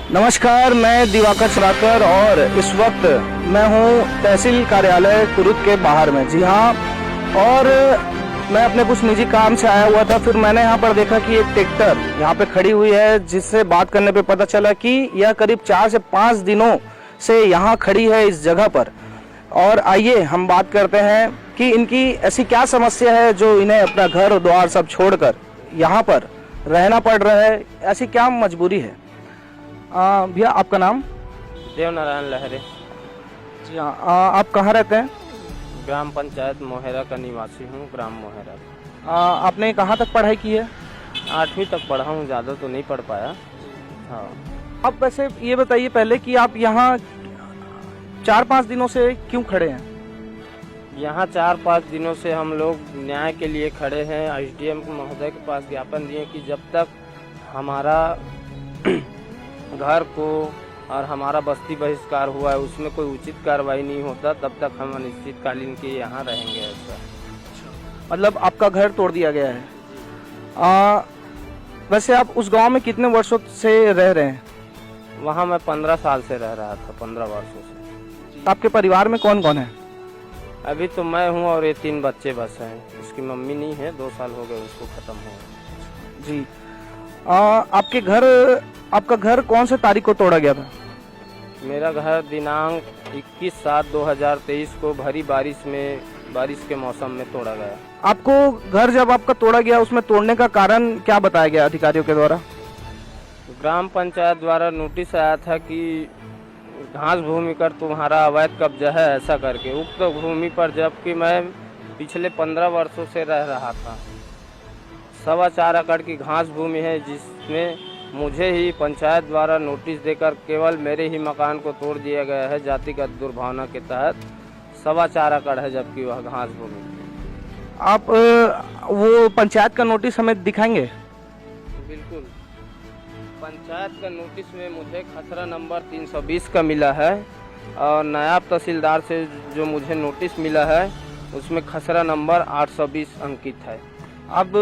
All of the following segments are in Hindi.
नमस्कार, मैं दिवाकर सराकर और इस वक्त मैं हूं तहसील कार्यालय कुरुद के बाहर में। जी हाँ, और मैं अपने कुछ निजी काम से आया हुआ था। फिर मैंने यहाँ पर देखा कि एक ट्रैक्टर यहाँ पे खड़ी हुई है, जिससे बात करने पे पता चला कि यह करीब 4 से 5 दिनों से यहाँ खड़ी है इस जगह पर। और आइए हम बात करते हैं कि इनकी ऐसी क्या समस्या है जो इन्हें अपना घर द्वार सब छोड़कर यहाँ पर रहना पड़ रहा है, ऐसी क्या मजबूरी है। भैया, आपका नाम? देवनारायण लहरे। जी हाँ, आप कहाँ रहते हैं? ग्राम पंचायत मोहेरा का निवासी हूँ, ग्राम मोहेरा। आपने कहाँ तक पढ़ाई की है? 8वीं तक पढ़ा हूँ, ज़्यादा तो नहीं पढ़ पाया। हाँ। आप वैसे ये बताइए पहले कि आप यहाँ 4-5 दिनों से क्यों खड़े हैं? यहाँ 4-5 दिनों से हम लोग न्याय के लिए खड़े हैं। एसडीएम महोदय के पास ज्ञापन दिए कि जब तक हमारा घर को और हमारा बस्ती बहिष्कार हुआ है उसमें कोई उचित कार्रवाई नहीं होता, तब तक हम अनिश्चितकालीन के यहाँ रहेंगे। ऐसा मतलब आपका घर तोड़ दिया गया है। वैसे आप उस गांव में कितने वर्षों से रह रहे हैं? वहाँ मैं 15 साल से रह रहा था, 15 वर्षों से। आपके परिवार में कौन कौन है? अभी तो मैं हूँ और ये 3 बच्चे बस हैं। इसकी मम्मी नहीं है, 2 साल हो गए उसको खत्म हुआ। जी, आपका घर कौन से तारीख को तोड़ा गया था? मेरा घर दिनांक 21/7/2023 को भरी बारिश के मौसम में तोड़ा गया। आपको घर जब आपका तोड़ा गया उसमें तोड़ने का कारण क्या बताया गया अधिकारियों के द्वारा? ग्राम पंचायत द्वारा नोटिस आया था कि घास भूमि पर तुम्हारा अवैध कब्जा है, ऐसा करके। उक्त भूमि पर जबकि मैं पिछले 15 वर्षों से रह रहा था। 4.25 एकड़ की घास भूमि है, जिसमें मुझे ही पंचायत द्वारा नोटिस देकर केवल मेरे ही मकान को तोड़ दिया गया है जातिगत दुर्भावना के तहत। 4.25 एकड़ है जबकि वह घास भूमि। आप वो पंचायत का नोटिस हमें दिखाएंगे? बिल्कुल। पंचायत का नोटिस में मुझे खसरा नंबर 320 का मिला है और नायब तहसीलदार से जो मुझे नोटिस मिला है उसमें खसरा नंबर 820 अंकित है। अब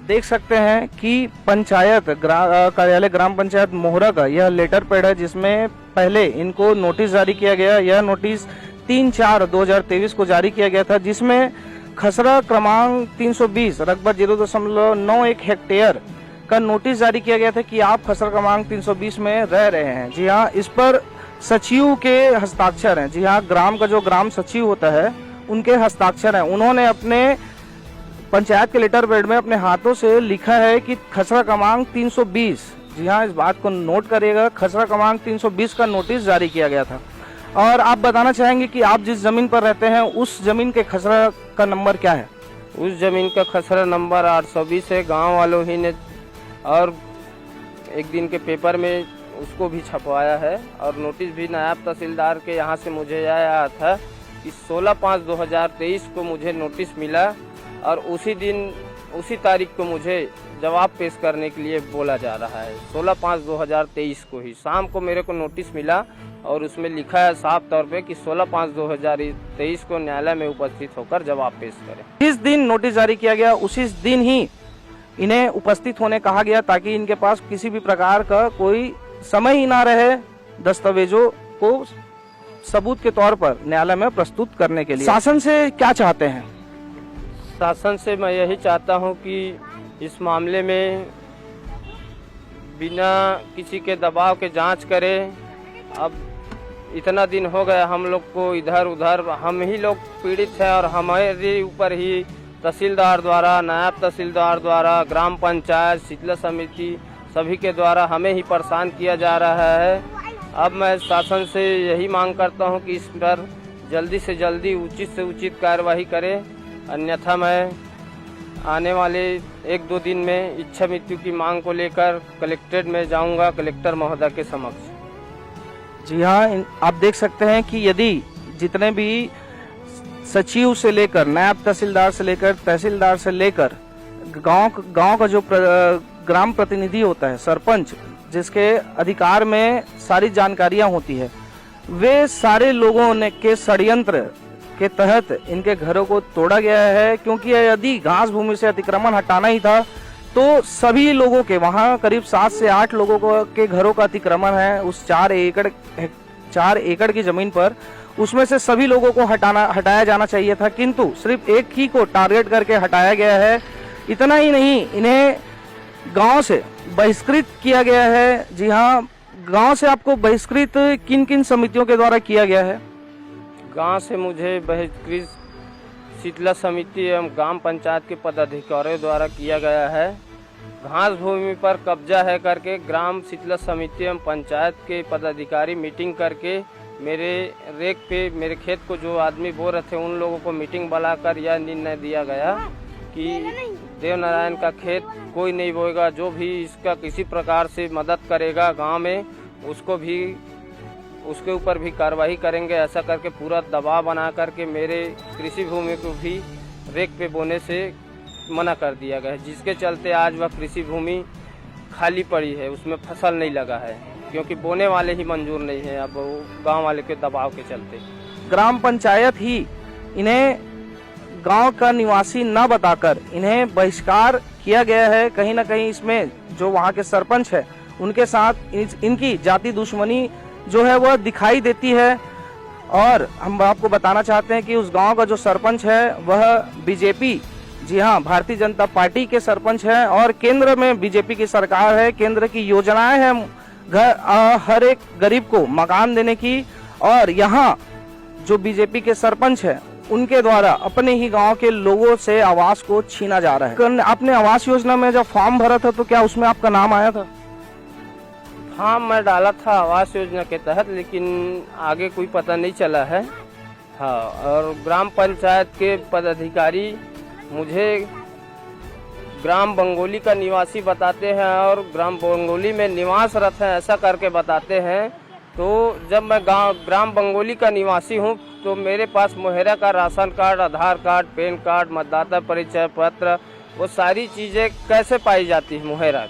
देख सकते हैं कि पंचायत कार्यालय ग्राम पंचायत मोहरा का यह लेटर पैड है, जिसमें पहले इनको नोटिस जारी किया गया। यह नोटिस 3/4/2023 को जारी किया गया था, जिसमें खसरा क्रमांक 320 रकबा 0.91 हेक्टेयर का नोटिस जारी किया गया था कि आप खसरा क्रमांक 320 में रह रहे हैं। जी हाँ, इस पर सचिव के हस्ताक्षर हैं। जी हाँ, ग्राम का जो ग्राम सचिव होता है उनके हस्ताक्षर हैं। उन्होंने अपने पंचायत के लेटर पैड में अपने हाथों से लिखा है कि खसरा क्रमांक 320। जी हाँ, इस बात को नोट करिएगा, खसरा क्रमांक 320 का नोटिस जारी किया गया था। और आप बताना चाहेंगे कि आप जिस जमीन पर रहते हैं उस जमीन के खसरा का नंबर क्या है? उस जमीन का खसरा नंबर 820 है। गांव वालों ही ने और एक दिन के पेपर में उसको भी छपवाया है और नोटिस भी नायब तहसीलदार के यहाँ से मुझे आया था कि 16/5/2023 को मुझे नोटिस मिला और उसी तारीख को मुझे जवाब पेश करने के लिए बोला जा रहा है। 16/5/2023 को ही शाम को मेरे को नोटिस मिला और उसमें लिखा है साफ तौर पे कि 16/5/2023 को न्यायालय में उपस्थित होकर जवाब पेश करें। जिस दिन नोटिस जारी किया गया उसी दिन ही इन्हें उपस्थित होने कहा गया, ताकि इनके पास किसी भी प्रकार का कोई समय ही ना रहे दस्तावेजों को सबूत के तौर पर न्यायालय में प्रस्तुत करने के लिए। शासन से क्या चाहते हैं? शासन से मैं यही चाहता हूं कि इस मामले में बिना किसी के दबाव के जांच करे। अब इतना दिन हो गया हम लोग को इधर उधर, हम ही लोग पीड़ित हैं और हमारे ऊपर ही तहसीलदार द्वारा, नायब तहसीलदार द्वारा, ग्राम पंचायत, शीतला समिति सभी के द्वारा हमें ही परेशान किया जा रहा है। अब मैं शासन से यही मांग करता हूं कि इस पर जल्दी से जल्दी उचित से उचित कार्यवाही करे, अन्यथा मैं आने वाले 1-2 दिन में इच्छा मृत्यु की मांग को लेकर कलेक्ट्रेट में जाऊंगा, कलेक्टर महोदय के समक्ष। जी हाँ, आप देख सकते हैं कि यदि जितने भी सचिव से लेकर नायब तहसीलदार से लेकर तहसीलदार से लेकर गांव का जो ग्राम प्रतिनिधि होता है, सरपंच, जिसके अधिकार में सारी जानकारियां होती है, वे सारे लोगों ने के षड्यंत्र के तहत इनके घरों को तोड़ा गया है। क्योंकि यदि घास भूमि से अतिक्रमण हटाना ही था तो सभी लोगों के वहाँ करीब 7 से 8 लोगों के घरों का अतिक्रमण है उस 4 एकड़ की जमीन पर। उसमें से सभी लोगों को हटाया जाना चाहिए था, किंतु सिर्फ एक ही को टारगेट करके हटाया गया है। इतना ही नहीं, इन्हें गांव से बहिष्कृत किया गया है। जी हाँ, गांव से आपको बहिष्कृत किन किन समितियों के द्वारा किया गया है? गांव से मुझे बहिष्कृत शीतला समिति एवं ग्राम पंचायत के पदाधिकारियों द्वारा किया गया है। घास भूमि पर कब्जा है करके ग्राम शीतला समिति एवं पंचायत के पदाधिकारी मीटिंग करके मेरे रेक पे मेरे खेत को जो आदमी बो रहे थे उन लोगों को मीटिंग बुलाकर यह निर्णय दिया गया कि देवनारायण का खेत कोई नहीं बोएगा। जो भी इसका किसी प्रकार से मदद करेगा गांव में उसके ऊपर भी कार्रवाई करेंगे। ऐसा करके पूरा दबाव बना करके मेरे कृषि भूमि को भी रेक पे बोने से मना कर दिया गया है, जिसके चलते आज वह कृषि भूमि खाली पड़ी है, उसमें फसल नहीं लगा है क्योंकि बोने वाले ही मंजूर नहीं है अब गांव वाले के दबाव के चलते। ग्राम पंचायत ही इन्हें गांव का निवासी न बताकर इन्हें बहिष्कार किया गया है। कहीं ना कहीं इसमें जो वहां के सरपंच है उनके साथ इनकी जाति दुश्मनी जो है वह दिखाई देती है। और हम आपको बताना चाहते हैं कि उस गांव का जो सरपंच है वह बीजेपी, जी हाँ, भारतीय जनता पार्टी के सरपंच है और केंद्र में बीजेपी की सरकार है। केंद्र की योजनाएं हैं हर एक गरीब को मकान देने की, और यहाँ जो बीजेपी के सरपंच है उनके द्वारा अपने ही गांव के लोगों से आवास को छीना जा रहा है। आपने आवास योजना में जब फॉर्म भरा था तो क्या उसमें आपका नाम आया था? हाँ, मैं डाला था आवास योजना के तहत, लेकिन आगे कोई पता नहीं चला है। हाँ, और ग्राम पंचायत के पदाधिकारी मुझे ग्राम बंगोली का निवासी बताते हैं और ग्राम बंगोली में निवासरत है ऐसा करके बताते हैं। तो जब मैं ग्राम बंगोली का निवासी हूँ तो मेरे पास मुहैया का राशन कार्ड, आधार कार्ड, पैन कार्ड, मतदाता परिचय पत्र, वो सारी चीज़ें कैसे पाई जाती है मुहैया?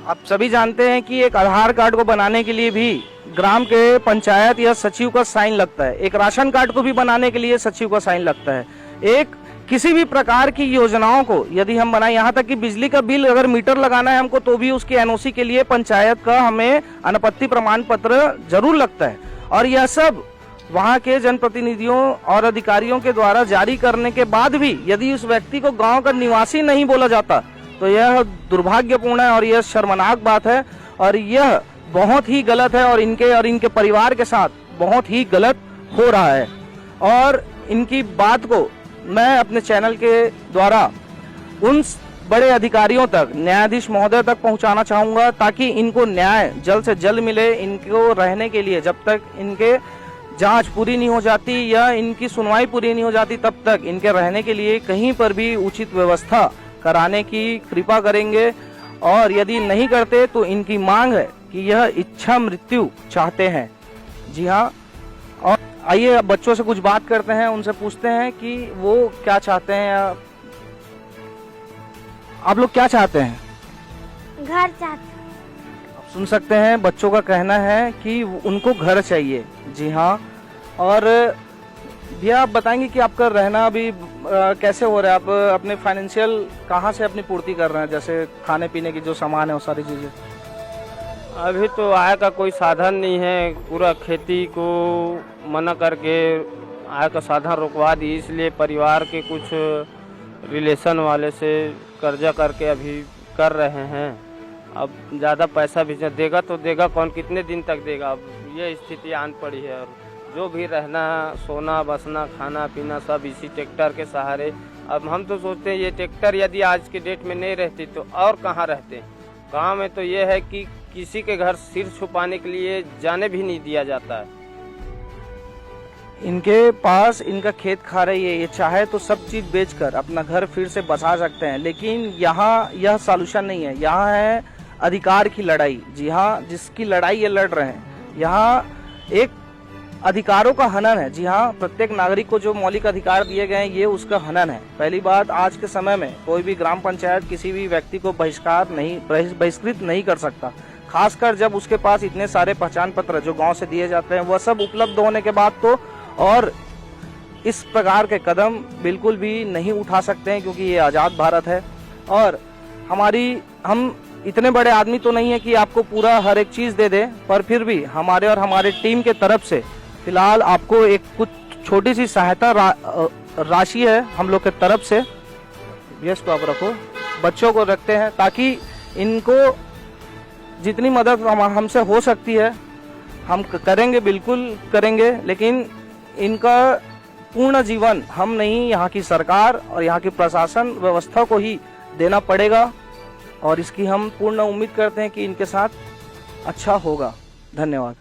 आप सभी जानते हैं कि एक आधार कार्ड को बनाने के लिए भी ग्राम के पंचायत या सचिव का साइन लगता है। एक राशन कार्ड को भी बनाने के लिए सचिव का साइन लगता है। एक किसी भी प्रकार की योजनाओं को यदि हम बनाए, यहाँ तक कि बिजली का बिल अगर मीटर लगाना है हमको तो भी उसकी एनओसी के लिए पंचायत का हमें अनापत्ति प्रमाण पत्र जरूर लगता है। और यह सब वहाँ के जनप्रतिनिधियों और अधिकारियों के द्वारा जारी करने के बाद भी यदि उस व्यक्ति को गाँव का निवासी नहीं बोला जाता तो यह दुर्भाग्यपूर्ण है और यह शर्मनाक बात है और यह बहुत ही गलत है और इनके परिवार के साथ बहुत ही गलत हो रहा है। और इनकी बात को मैं अपने चैनल के द्वारा उन बड़े अधिकारियों तक, न्यायाधीश महोदय तक पहुंचाना चाहूंगा ताकि इनको न्याय जल्द से जल्द मिले। इनको रहने के लिए जब तक इनके जांच पूरी नहीं हो जाती या इनकी सुनवाई पूरी नहीं हो जाती तब तक इनके रहने के लिए कहीं पर भी उचित व्यवस्था कराने की कृपा करेंगे। और यदि नहीं करते तो इनकी मांग है कि यह इच्छा मृत्यु चाहते हैं। जी हाँ, और आइए अब बच्चों से कुछ बात करते हैं, उनसे पूछते हैं कि वो क्या चाहते हैं। आप लोग क्या चाहते हैं? घर चाहते। आप सुन सकते हैं बच्चों का कहना है कि उनको घर चाहिए। जी हाँ, और भैया आप बताएंगे कि आपका रहना अभी कैसे हो रहा है? आप अपने फाइनेंशियल कहाँ से अपनी पूर्ति कर रहे हैं, जैसे खाने पीने की जो सामान है वो सारी चीजें? अभी तो आय का कोई साधन नहीं है, पूरा खेती को मना करके आय का साधन रुकवा दी, इसलिए परिवार के कुछ रिलेशन वाले से कर्जा करके अभी कर रहे हैं। अब ज़्यादा पैसा भी देगा तो देगा कौन, कितने दिन तक देगा? अब ये स्थिति आन पड़ी है और जो भी रहना, सोना, बसना, खाना पीना सब इसी ट्रैक्टर के सहारे। अब हम तो सोचते हैं ये ट्रैक्टर यदि आज के डेट में नहीं रहती तो और कहाँ रहते। गाँव में तो ये है कि किसी के घर सिर छुपाने के लिए जाने भी नहीं दिया जाता है। इनके पास इनका खेत खा रही है, ये चाहे तो सब चीज बेचकर अपना घर फिर से बसा सकते हैं, लेकिन यहाँ यह सॉल्यूशन नहीं है। यहाँ है अधिकार की लड़ाई। जी हाँ, जिसकी लड़ाई ये लड़ रहे हैं। यहाँ एक अधिकारों का हनन है। जी हाँ, प्रत्येक नागरिक को जो मौलिक अधिकार दिए गए हैं ये उसका हनन है। पहली बात, आज के समय में कोई भी ग्राम पंचायत किसी भी व्यक्ति को बहिष्कृत नहीं कर सकता, खासकर जब उसके पास इतने सारे पहचान पत्र जो गांव से दिए जाते हैं वह सब उपलब्ध होने के बाद तो और इस प्रकार के कदम बिल्कुल भी नहीं उठा सकते हैं, क्योंकि ये आज़ाद भारत है। और हम इतने बड़े आदमी तो नहीं है कि आपको पूरा हर एक चीज़ दे दे, पर फिर भी हमारे और हमारे टीम के तरफ से फिलहाल आपको एक कुछ छोटी सी सहायता राशि है हम लोग के तरफ से। यस को आप रखो, बच्चों को रखते हैं ताकि इनको जितनी मदद हमसे हो सकती है हम करेंगे, बिल्कुल करेंगे, लेकिन इनका पूर्ण जीवन हम नहीं, यहाँ की सरकार और यहाँ की प्रशासन व्यवस्था को ही देना पड़ेगा और इसकी हम पूर्ण उम्मीद करते हैं कि इनके साथ अच्छा होगा। धन्यवाद।